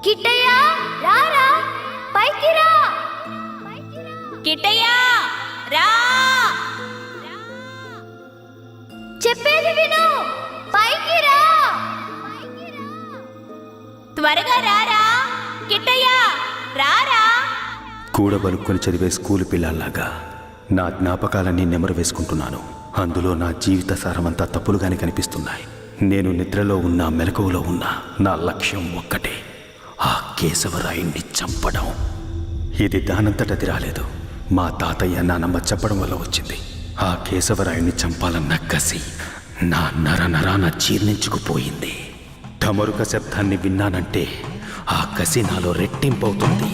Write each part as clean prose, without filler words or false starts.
కిట్టయ్య రారా పైకి రా. కిట్టయ్య రా. చెప్పేది విను, పైకి రా. త్వరగా రారా కిట్టయ్య రారా. కూడబలుక్కొని చదివే స్కూలు పిల్లల్లాగా నా జ్ఞాపకాలన్నీ నెమరు వేసుకుంటున్నాను. అందులో నా జీవిత సారమంతా తప్పులుగానే కనిపిస్తున్నాయి. నేను నిద్రలో ఉన్నా మెలకువలో ఉన్నా నా లక్ష్యం ఒక్కటే, ఆ కేశవరాయుణ్ణి చంపడం. ఇది దానంతటది రాలేదు, మా తాతయ్య నానమ్మ చెప్పడం వల్ల వచ్చింది. ఆ కేశవరాయుణ్ణి చంపాలన్న కసి నా నరనరాన జీర్ణించుకుపోయింది. ఢమరుక శబ్దాన్ని విన్నానంటే ఆ కసి నాలో రెట్టింపవుతుంది.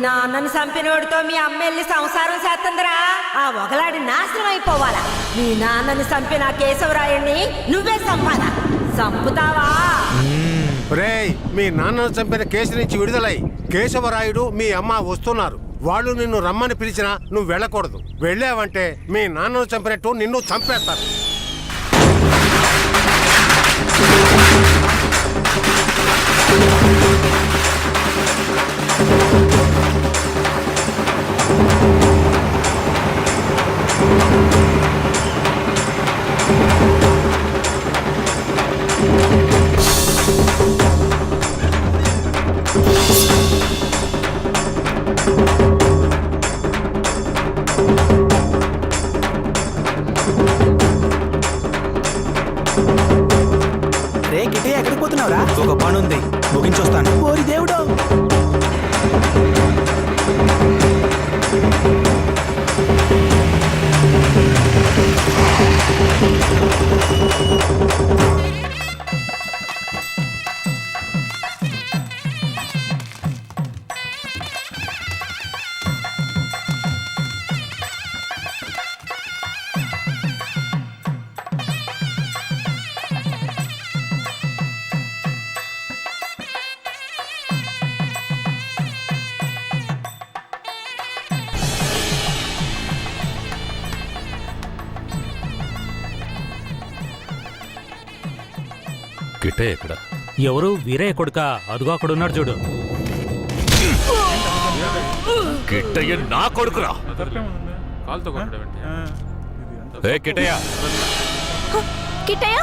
నాన్నని చంపినోడితో మీ అమ్మ వెళ్ళి సంసారం చేస్తుందిరా. ఆ ఒకలాడి నాశనం అయిపోవాలా. మీ నాన్నని చంపిన కేశవరాయుణ్ణి నువ్వే చంపాలా? చంపుతావా? రేయ్, మీ నాన్నను చంపిన కేసు నుంచి విడుదలై కేశవరాయుడు మీ అమ్మ వస్తున్నారు. వాళ్ళు నిన్ను రమ్మని పిలిచినా నువ్వు వెళ్ళకూడదు. వెళ్ళావంటే మీ నాన్నను చంపినట్టు నిన్ను చంపేస్తారు. రే కిటే, ఎక్కడికి పోతున్నావురా? ఒక పని ఉంది, ముగించొస్తాను. ఓరి దేవుడు! కిట్టే ఎక్కడ? ఎవరు? వీరయ్య కొడుక? అదుగో అక్కడున్నాడు చూడు. కిట్టయ్య నా కొడుకురా. ఏ కిట్టయ్య, కిట్టయ్య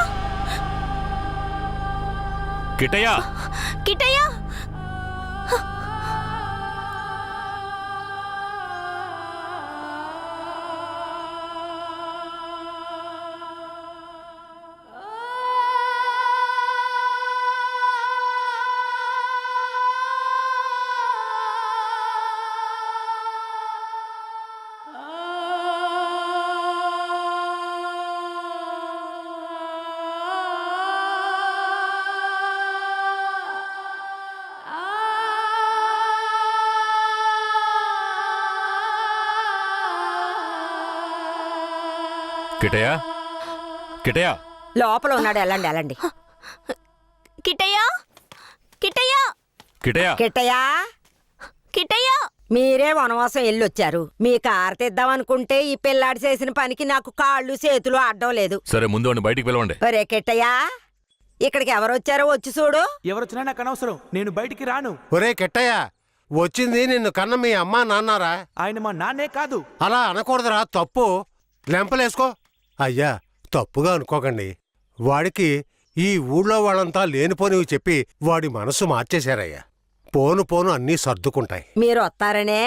కిట్టయ్య, కిట్టయ్య కిట్టయ్య, కిట్టయ్య లోపల ఉన్నాడు. వెళ్ళండి వెళ్ళండి. కిట్టయ్య కిట్టయ్య కిట్టయ్య, కిట్టయ్యా, కిట్టయ్య మీరే వనవాసం వెళ్ళొచ్చారు. మీ కారు తెద్దామనుకుంటే ఈ పిల్లాడి చేసిన పనికి నాకు కాళ్ళు చేతులు అడ్డం లేదు. సరే ముందు వాడిని బయటికి పిలవండి. ఒరే కిట్టయ్యా, ఇక్కడికి ఎవరొచ్చారో వచ్చి చూడు. ఎవరొచ్చినా నాకు అనవసరం, నేను బయటికి రాను. ఒరే కెట్టయ్య, వచ్చింది నిన్ను కన్న మీ అమ్మ నాన్నారా? ఆయన మా నాన్నే కాదు. అలా అనకూడదురా, తప్పు. లెంపలేసుకో. అయ్యా, తప్పుగా అనుకోకండి. వాడికి ఈ ఊళ్ళో వాళ్ళంతా లేనిపోనివి చెప్పి వాడి మనసు మార్చేశారయ్యా. పోను పోను అన్నీ సర్దుకుంటాయి. మీరు వస్తారనే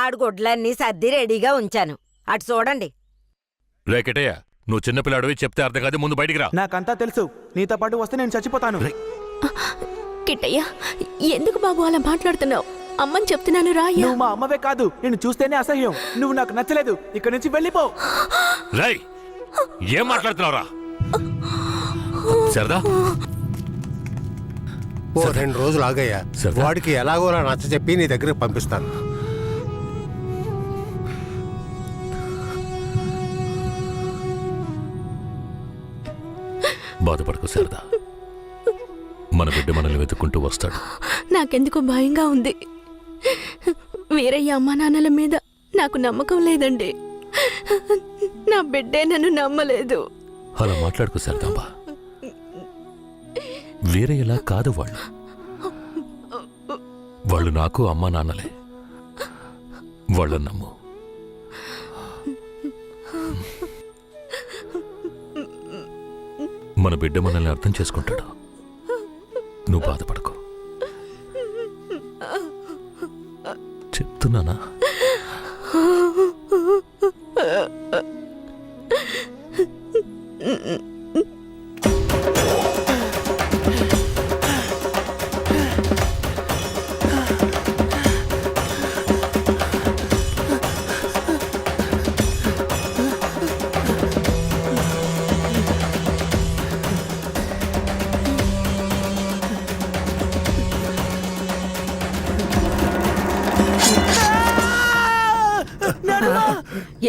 ఆడు గుడ్లన్నీ సర్ది రెడీగా ఉంచాను. అటు చూడండి. రే కిట్టయ్య, నువ్వు చిన్నపిల్లాడివి, చెప్తే అర్థం కాదు, ముందు బయటికి రా. నాకంతా తెలుసు. నీతో పాటు వస్తే నేను చచ్చిపోతాను. కిట్టయ్య, ఎందుకు బాబు అలా మాట్లాడుతున్నావు? అమ్మని చెప్తున్నాను రా. నువ్వు మా అమ్మవే కాదు, నేను చూస్తేనే అసహ్యం. నువ్వు నాకు నచ్చలేదు. ఇక్కడి నుంచి వెళ్ళిపో. రై, ఏం మాట్లాడుతున్నావురా? శారదా ఓ 2 రోజులు ఆగయ్యా. సరదా. వాడికి ఎలాగోలా నచ్చ చెప్పి నీ దగ్గరికి పంపిస్తాను. బాధపడకు శారదా, మన బిడ్డ మనల్ని వెతుక్కుంటూ వస్తాడు. నాకెందుకో భయంగా ఉంది. వీరయ్య అమ్మా నాన్నల మీద నాకు నమ్మకం లేదండి. నా బిడ్డే నన్ను నమ్మలేదు. అలా మాట్లాడుకో శారదాంబా. వేరే ఎలా కాదు వాళ్ళు. వాళ్ళు నాకు అమ్మా నాన్నలే. వాళ్ళని నమ్ము. మన బిడ్డ మనల్ని అర్థం చేసుకుంటాడు. నువ్వు బాధపడకు. చెప్తున్నానా?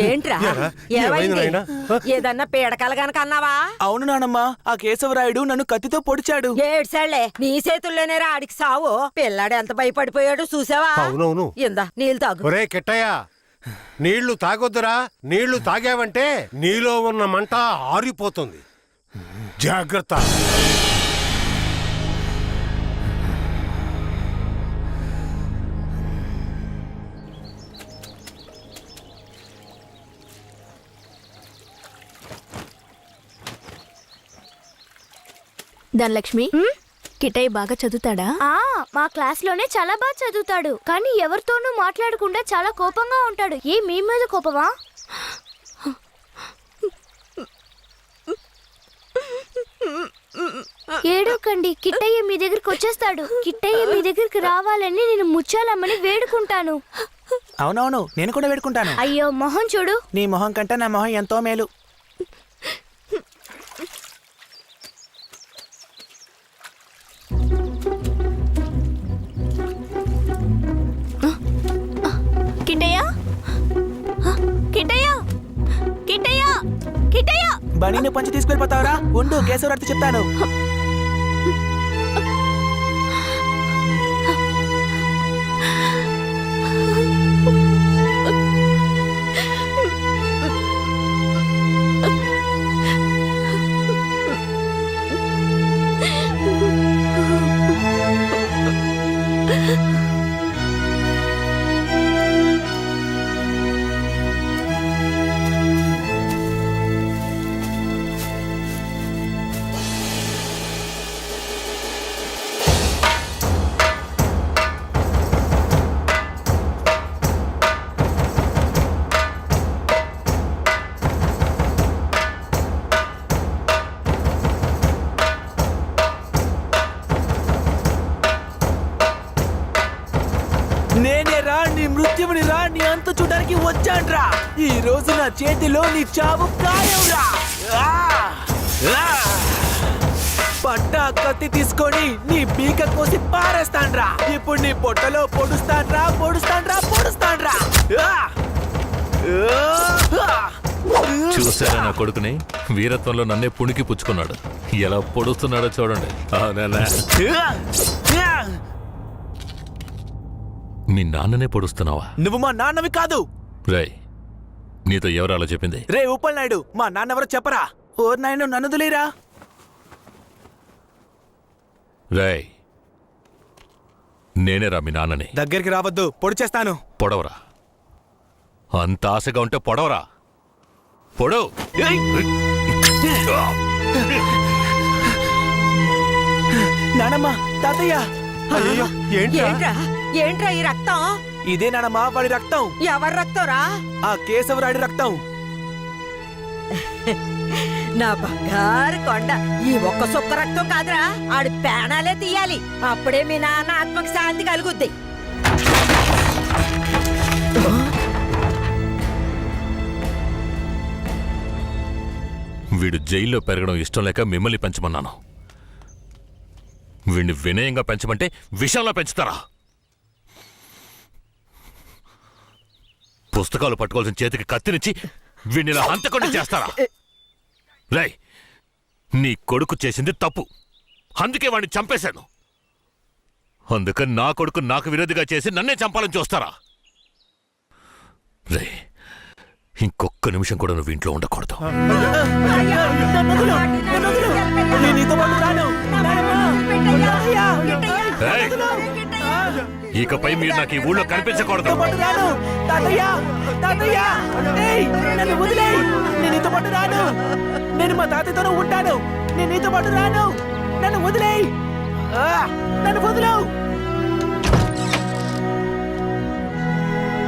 ఏంట్రా ఏరా, ఏమైంది ఏమైంది? నాయనా? ఏదన్నా పీడకలు గనక అన్నావా? అవును నానమ్మ, ఆ కేశవరాయుడు నన్ను కత్తితో పొడిచాడు. ఏడ్సాళ్లే, నీ చేతుల్లోనే ఆడికి సావు. పిల్లాడు ఎంత భయపడిపోయాడు చూసావా? అవునవును. ఇందా నీళ్ళు తాగు. ఒరే కిట్టయ్య, నీళ్లు తాగొద్దురా. నీళ్లు తాగావంటే నీలో ఉన్న మంట ఆరిపోతుంది. జాగ్రత్త. ధనలక్ష్మి, కిటయ్య బాగా చదువుతాడా? మా క్లాస్లోనే చాలా బాగా చదువుతాడు, కానీ ఎవరితోనూ మాట్లాడకుండా చాలా కోపంగా ఉంటాడు. మీ మీద కోపమా? ఏడోకండి, కిట్టయ్య మీ దగ్గరికి వచ్చేస్తాడు. కిట్టయ్య మీ దగ్గరికి రావాలని నేను ముచ్చాలమ్మని వేడుకుంటాను. అవునవును, నేను కూడా వేడుకుంటాను. అయ్యో మొహం చూడు. నీ మొహం కంటే నా మొహం ఎంతో మేలు. కిటయ్య, కిటయ్య, కిటయ్య, కిటయ్య. బనీని పంచి తీసుకెళ్ళిపోతావరా? ఉండు, కేశవరాయుడు చెప్తాను. నేనే రా, నీ మృత్యువుని రా, నీ అంతు చూడడానికి వచ్చాన్రా. ఈ రోజు నా చేతిలో నీ చావు ఖాయంరా. పట్టా కత్తి తీసుకొని నీ పీక కోసి పారేస్తాన్రా. ఇప్పుడు నీ పొట్టలో పొడుస్తాన్రా, పొడుస్తాన్రా, పొడుస్తాన్రా. చూసారా నా కొడుకుని? వీరత్వంలో నన్నే పుణికి పుచ్చుకున్నాడు. ఎలా పొడుస్తున్నాడో చూడండి. అవునా? మీ నాన్ననే పొడుస్తున్నావా? నువ్వు మా నాన్నవి కాదు. రేయ్, నీతో ఎవరు అలా చెప్పింది? రే ఉప్పల్ నాయుడు, మా నాన్నెవరో చెప్పరా? ఓర్ నాయన, నన్ను వదిలేరా. రేయ్, నేనేరా మీ నాన్నని. దగ్గరికి రావద్దు, పొడి చేస్తాను. పొడవరా. అంత ఆశగా ఉంటే పొడవరా. పొడు. నానమ్మ, తాతయ్య. అయ్యో, ఏంట్రా? ఏంట్రా ఏంట్రా ఈ రక్తం? ఇదే నానమ్మ, వాడి రక్తం. ఎవరి రక్తంరా? ఆ కేశవరాయుడి రక్తం. నా బంగారు కొండ, ఈ ఒక్క సుక్క రక్తం కాదురా, ఆడి ప్రాణాలే తీయాలి. అప్పుడే మీ నాన్న ఆత్మకి శాంతి కలుగుద్ది. వీడు జైల్లో పెరగడం ఇష్టం లేక మిమ్మల్ని పెంచమన్నాను. వీడిని వినయంగా పెంచమంటే విషంలా పెంచుతారా? పుస్తకాలు పట్టుకోవాల్సిన చేతికి కత్తినిచ్చి వీడిని ఇలా హంతకుండా చేస్తారా? రై, నీ కొడుకు చేసింది తప్పు, అందుకే వాడిని చంపేశాను. అందుకని నా కొడుకు నాకు విరోధిగా చేసి నన్నే చంపాలని చూస్తారా? రే, ఇంకొక్క నిమిషం కూడా నువ్వు ఇంట్లో ఉండకూడదు. నేను నీతో పాటు రాను. ఏయ్, ఇకపై మీరు నాకు ఈ ఊళ్ళో కనిపించకూడదు. నీతో పాటు రాను. తాతయ్య, తాతయ్య, ఏయ్, నన్ను వదిలేయ్. నేను నీతో పాటు రాను. నేను మా తాతయ్యతోనే ఉంటాను. నేను నీతో పాటు రాను. నన్ను వదిలేయ్. నన్ను వదులు.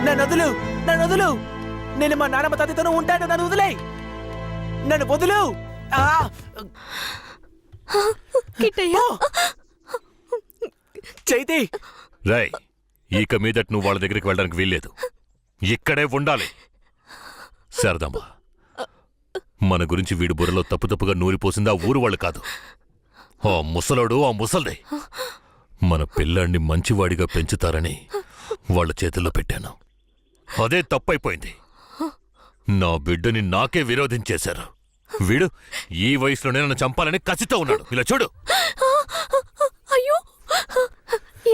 నన్ను వదులు. నన్ను వదులు. నేను మా నాన్నమ్మ తాతయ్యతోనే ఉంటాను. నన్ను వదిలేయ్. నన్ను వదులు. కిట్టయ్య, చైతి, రై, ఇక మీదట నువ్వు వాళ్ళ దగ్గరికి వెళ్ళడానికి వీల్లేదు, ఇక్కడే ఉండాలి. శారదమ్మ, మన గురించి వీడి బుర్రలో తప్పుగా నూరిపోసింది ఆ ఊరు వాళ్ళు కాదు, ఆ ముసలోడు, ఆ ముసల్దే. మన పిల్లాన్ని మంచివాడిగా పెంచుతారని వాళ్ళ చేతుల్లో పెట్టాను. అదే తప్పైపోయింది. నా బిడ్డని నాకే విరోధించేశారు. వీడు ఈ వయసులోనే నన్ను చంపాలని కసితో ఉన్నాడు. ఇలా చూడు. అయ్యో,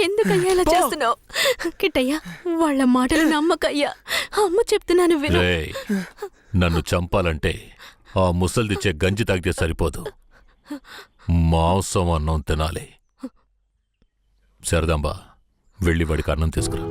ఎందుకయ్యా ఇలా చేస్తున్నావు? కిట్టయ్య, వాళ్ళ మాటలు నమ్మకయ్యా. అమ్మ చెప్తున్నాను విను. రేయ్, నన్ను చంపాలంటే ఆ ముసల్దిచ్చే గంజి తాగితే సరిపోదు, మాంసం అన్నం తినాలి. శారదాంబ, వెళ్ళి వాడికి అన్నం తీసుకురా.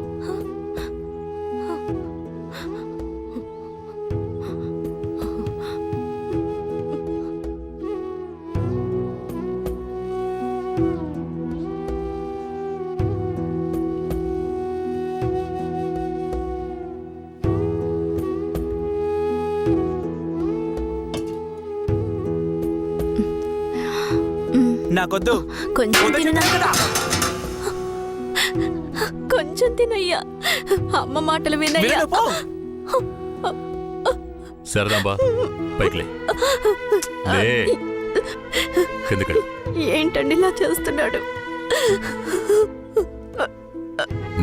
నాకొద్దు. కొంచెం తిననా? కదా. కొంచెం తినయ్యా. అమ్మ మాటలు వినయ్యా. వినను, పో. శారదాంబ, పైకి లే. లే, కిందకి. ఏంటండి ఇలా చేస్తున్నాడు?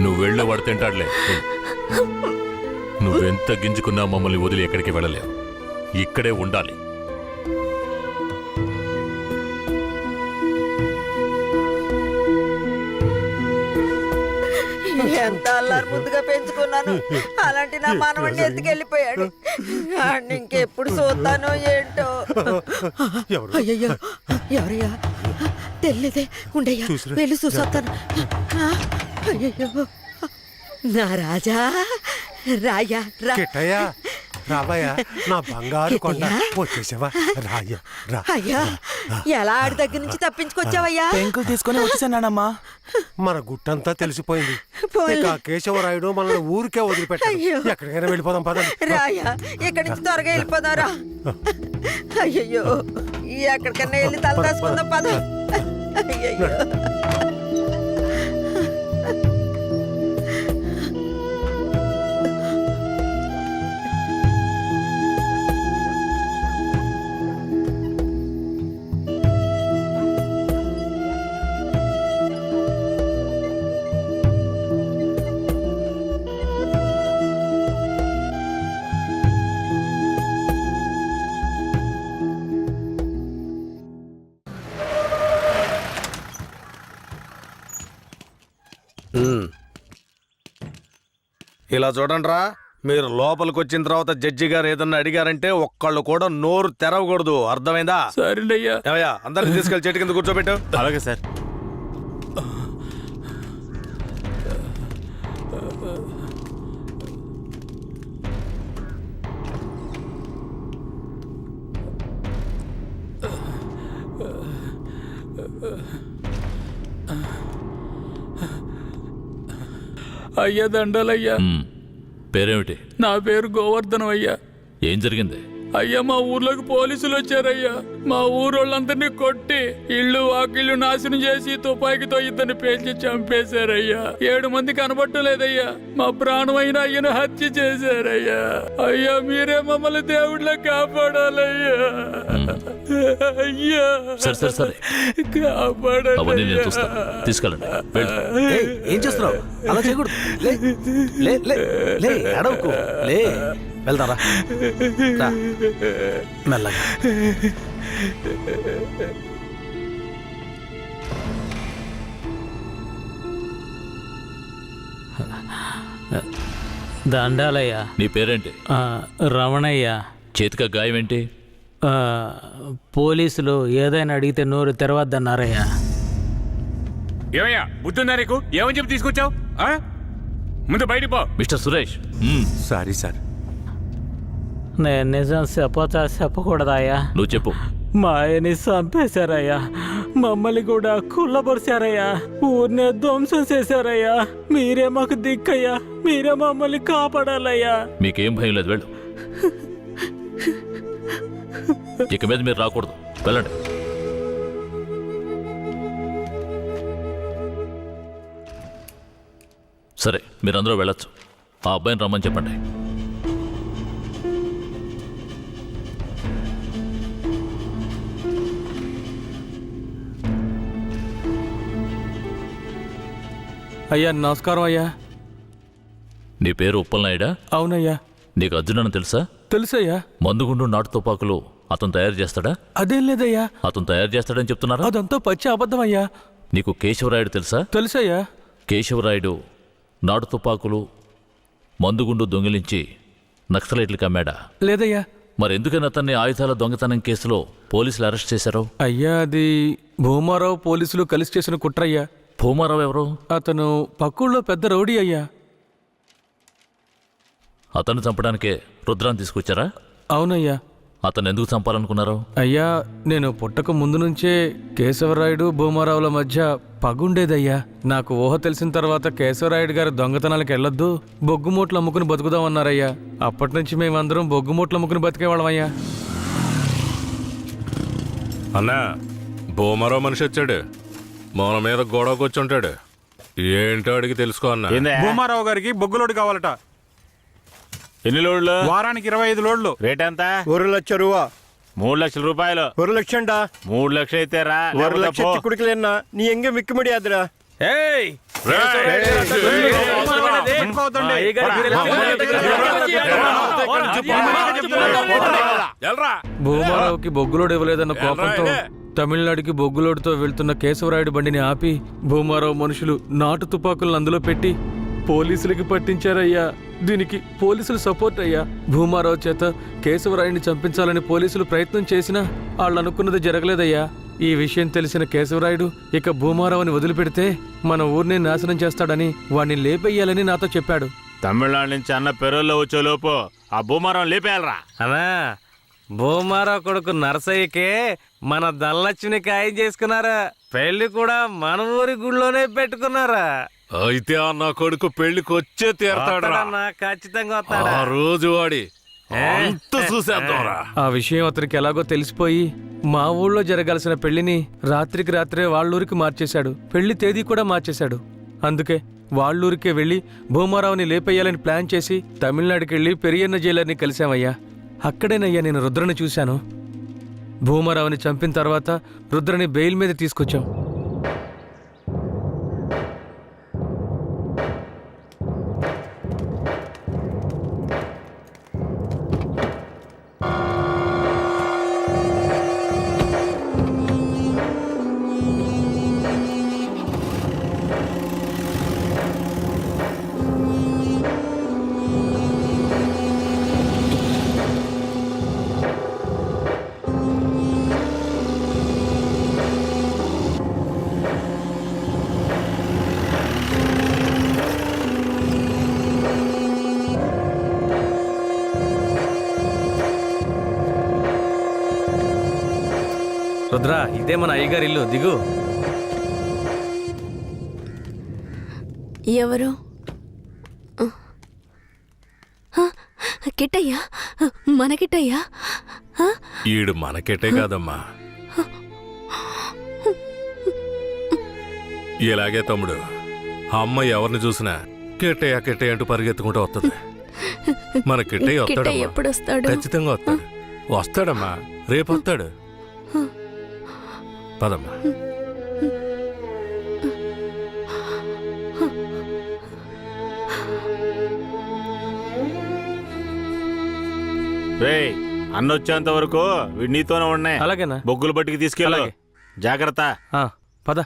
నువ్వు వెళ్ళు, వాడు తింటాడులే. నువ్వెంత గింజుకున్నా మమ్మల్ని వదిలి ఎక్కడికి వెళ్ళలేవు, ఇక్కడే ఉండాలి. ఎంత అల్లారు ముద్దుగా పెంచుకున్నాను, అలాంటి నా మనవడిని ఎత్తుకెళ్ళిపోయాడు. వాడిని ఇంకెప్పుడు చూస్తానో ఏంటో. ఎవరు? అయ్యయ్యో, ఎవరయ్యా? తెలియదే. ఉండయ్యా, చూసిరా? వెళ్ళి చూసొస్తాను. అయ్యయ్యో, నా రాజా, రాయ్యా, రా. కిట్టయ్య, రావయ్యా, నా బంగారు కొండ. వచ్చేసావా? రాయ్యా, రా. అయ్యా, ఎలా ఆడి దగ్గర నుంచి తప్పించుకొచ్చావయ్యా? పెంకులు తీసుకొని వచ్చేసానమ్మా. మన గుట్టంతా తెలిసిపోయింది. పోన్లే. ఇక కేశవరాయుడు మనల్ని ఊరికే వదిలిపెట్టాడు. అయ్యో. ఎక్కడికైనా వెళ్ళిపోదాం పదండి. రాయా, ఇక్కడి నుంచి త్వరగా వెళ్ళిపోదారా. అయ్యయ్యో, ఎక్కడికన్నా వెళ్ళి తల దాచుకుందాం పద. అయ్యయ్యో. ఇలా చూడండిరా, మీరు లోపలికి వచ్చిన తర్వాత జడ్జి గారు ఏదన్నా అడిగారంటే ఒక్కళ్ళు కూడా నోరు తెరవకూడదు, అర్థమైందా? సరేనయ్యా. ఏమయ్యా, అందరిని తీసుకెళ్లి చెట్టు కింద కూర్చోబెట్టు. అలాగే సార్. అయ్యా దండాలయ్యా. పేరేమిటి? నా పేరు గోవర్ధనం అయ్యా. ఏం జరిగింది? అయ్యా మా ఊర్లోకి పోలీసులు వచ్చారయ్యా. మా ఊరోళ్ళందరినీ కొట్టి ఇళ్ళు వాకిళ్ళు నాశనం చేసి తుపాకీతో ఇద్దరిని పేల్చి చంపేశారయ్యా. 7 మంది కనబట్టలేదయ్యా. మా ప్రాణమైన అయ్యను హత్య చేశారయ్యా. అయ్యా మీరే మమ్మల్ని దేవుళ్ళ కాపాడాలయ్యా. అయ్యా సరే సరే సరే అవన్నీ నేను చూస్తాను. తీసుకెళ్ళండి వెళ్ళు. ఏయ్, ఏం చేస్తున్నావు? అలా చేయకూడదు. లే లే లే లే అడవుకు లే వెళ్దారా రా. మెల్లగా దండాలయ్యా. నీ పేరేంటి? రమణయ్య. చేతిక గాయం ఏంటి? పోలీసులు ఏదైనా అడిగితే నోరు తెరవద్దన్నారయ్యా. ఏమయ్యా బుద్ధుందా నీకు? ఏమని చెప్పి తీసుకొచ్చావు? ముందు బయటికి పో. మిస్టర్ సురేష్. Sorry sir. నేను నిజం చెప్పకూడదాయా? నువ్వు చెప్పు. మా ఆయన్ని చంపేశారయ్యా. మమ్మల్ని కూడా కుళ్ళబరిచారయ్యా. ఊరినే ధ్వంసం చేశారయ్యా. మీరే మాకు దిక్కయ్యా. మీరే మమ్మల్ని కాపాడాలయ్యా. మీకేం భయం లేదు, వెళ్ళు. ఇక మీద మీరు రాకూడదు, వెళ్ళండి. సరే మీరందరూ వెళ్ళొచ్చు. ఆ అబ్బాయిని రమ్మని చెప్పండి. అయ్యా నమస్కారం అయ్యా. నీ పేరు ఉప్పలనాయుడా? అవునయ్యా. నీకు అర్జునని తెలుసా? తెలుసయ్యా. మందుగుండు నాటు తుపాకులు అతను తయారు చేస్తాడా? అదేం లేదయ్యా. అతను తయారు చేస్తాడని చెప్తున్నారా? అదంతా పచ్చి అబద్ధం అయ్యా. నీకు కేశవరాయుడు తెలుసా? తెలుసయ్యా. కేశవరాయుడు నాటు తుపాకులు మందుగుండు దొంగిలించి నక్సలైట్లకు అమ్మాడా? లేదయ్యా. మరెందుకని అతన్ని ఆయుధాల దొంగతనం కేసులో పోలీసులు అరెస్ట్ చేశారు? అయ్యా అది భూమారావు పోలీసులు కలిసి చేసిన కుట్రయ్యా. భూమారావు ఎవరు? అతను పక్కూళ్ళో పెద్ద రౌడీ అయ్యా. అతన్ని చంపడానికే రుద్రాన్ని తీసుకొచ్చారా? అవునయ్యా. అతను ఎందుకు చంపాలనుకున్నారు? అయ్యా నేను పుట్టక ముందు నుంచే కేశవరాయుడు భూమారావుల మధ్య పగుండేదయ్యా. నాకు ఊహ తెలిసిన తర్వాత కేశవరాయుడు గారు దొంగతనాలకు వెళ్ళొద్దు, బొగ్గుమూట్లు అమ్ముకుని బతుకుదామన్నారయ్యా. అప్పటి నుంచి మేమందరం బొగ్గుమూట్లు అమ్ముకుని బతికేవాళ్ళమయ్యా. అన్నా భూమారావు మనిషి వచ్చాడు. మన మీద గొడవకు వచ్చి ఉంటాడు. ఏంటో అడిగి తెలుసుకో అన్నా. భూమారావు గారికి బొగ్గులోడు కావాలట. ఎన్ని లోడ్లు? వారానికి 25 లోడ్లు. రేట్ ఎంత? 1 లక్ష రూపా. 3 లక్షల రూపాయలు. 1 లక్షండా? 3 లక్షలు అయితే రా. 1 లక్ష చిక్కుడుకులేనా நீ எங்க விக்க முடியாதுடா. ఏయ్ భూమారావుకి బొగ్గులోడు ఇవ్వలేదన్న కోపంతో తమిళనాడుకి బొగ్గులోడుతో వెళ్తున్న కేశవరాయుడు బండిని ఆపి భూమారావు మనుషులు నాటు తుపాకులను అందులో పెట్టి పోలీసులకి పట్టించారయ్యా. దీనికి పోలీసులు సపోర్ట్ అయ్యా. భూమారావు చేత కేశవరాయుడిని చంపించాలని పోలీసులు ప్రయత్నం చేసినా వాళ్ళు అనుకున్నది జరగలేదయ్యా. ఈ విషయం తెలిసిన కేశవరాయుడు ఇక భూమారావుని వదిలిపెడితే మన ఊరిని నాశనం చేస్తాడని వాణ్ణి లేపెయ్యాలని నాతో చెప్పాడు. తమిళనాడు నుంచి అన్న పెరోల్లో వచ్చేలోపు ఆ భూమారం లేపేయాలరా. అనా భూమారావు కొడుకు నరసయ్యకే మన దల్లచ్చుని ఖాయం చేసుకున్నారా. పెళ్లి కూడా మన ఊరి గుళ్ళోనే పెట్టుకున్నారా. అయితే ఆ నా కొడుకు పెళ్లికి వచ్చే తీరతాడా? ఖచ్చితంగా వస్తాడా? ఆ రోజు వాడి అంత చూసేద్దాంరా. ఆ విషయం అతనికి ఎలాగో తెలిసిపోయి మా ఊళ్ళో జరగాల్సిన పెళ్లిని రాత్రికి రాత్రే వాళ్ళూరికి మార్చేశాడు. పెళ్లి తేదీ కూడా మార్చేశాడు. అందుకే వాళ్ళూరికే వెళ్ళి భూమారావుని లేపేయాలని ప్లాన్ చేసి తమిళనాడుకి వెళ్ళి పెరియన్న జైలర్ని కలిశామయ్యా. అక్కడేనయ్యా నేను రుద్రని చూశాను. భూమారావుని చంపిన తర్వాత రుద్రని బెయిల్ మీద తీసుకొచ్చాం. రుద్ర ఇదే మన అయ్యగారి ఇల్లు, దిగు. ఎవరు? కిట్టయ్యా మన కిట్టయ్యా ఆ? ఈడు మనకెట్టే కాదమ్మా. ఇలాగే తమ్ముడు, అమ్మ ఎవరిని చూసినా కిట్టయ్య కిట్టయ్య అంటూ పరిగెత్తుకుంటూ వస్తుంది. మన కిట్టయ్య కిట్టయ్య వస్తాడమ్మా, ఎప్పుడు వస్తాడు? ఖచ్చితంగా వస్తాడు. వస్తాడమ్మా, రేపు వస్తాడు. పదమ్మా. రేయ్ అన్నొచ్చేంత వరకు వీడు నీతోనే ఉన్నాయి. అలాగేనా? బొగ్గులు బట్టికి తీసుకెళ్ళాలి. అలాగే. జాగ్రత్త. పద